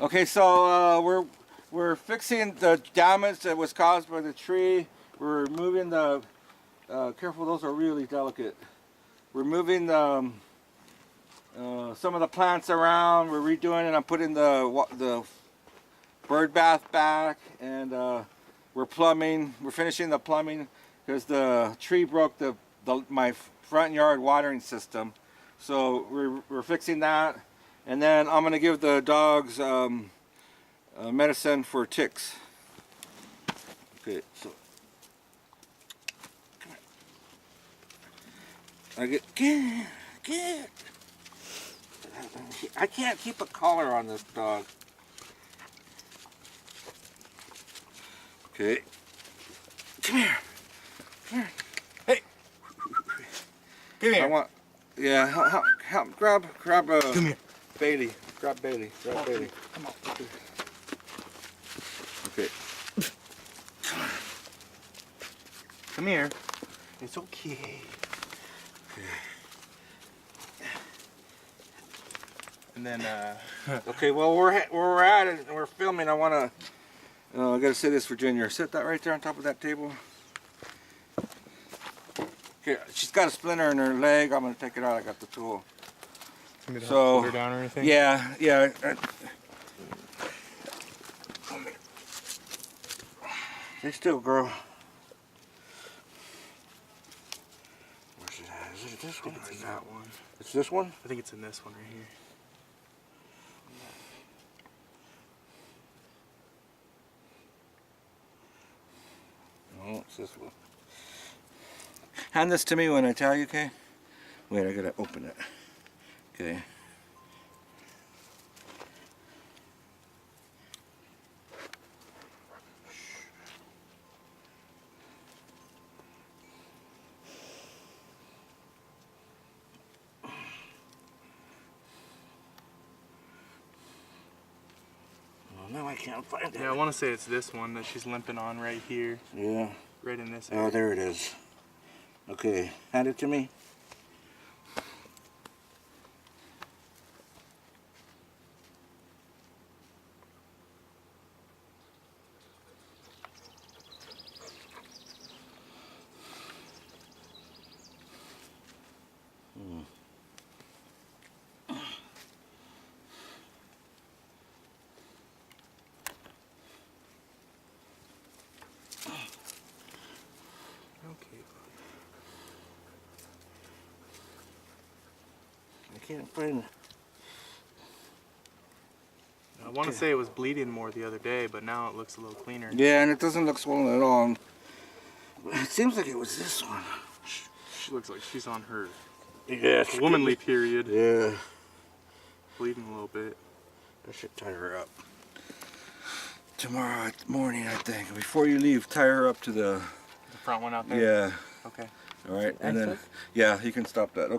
Okay, so we're fixing the damage that was caused by the tree. We're moving the careful, those are really delicate. We're moving the some of the plants around. We're redoing it. I'm putting the bird bath back, and we're plumbing. We're finishing the plumbing because the tree broke my front yard watering system. So we're fixing that, and then I'm gonna give the dogs medicine for ticks. Okay, so come here. Get. I can't keep a collar on this dog. Okay. Come here. Hey. Come here. Help. Grab. Come here. Bailey. Grab Bailey. Bailey. Come on. Okay. Come here. It's okay. And then, Okay, well, we're at it and we're filming. I gotta say this for Junior. Sit that right there on top of that table. Okay, she's got a splinter in her leg. I'm gonna take it out. I got the tool. to hold her down or anything? Yeah. Stay still, girl. Where's it at? Is it this one or is that one? It's this one? I think it's in this one right here. No, it's this one. Hand this to me when I tell you, okay? Wait, I gotta open it. Okay. No, I can't find it. Yeah, I want to say it's this one that she's limping on right here. Yeah. Right in this area. Oh, there it is. Okay, hand it to me. Okay. I can't find it. I want to say it was bleeding more the other day, but now it looks a little cleaner. Yeah, and it doesn't look swollen at all. It seems like it was this one. She looks like she's on her womanly period. Yeah. Bleeding a little bit. I should tie her up. Tomorrow morning, I think. Before you leave, tie her up to the front one out there? Yeah. Okay. All right. And then, yeah, you can stop that. Okay.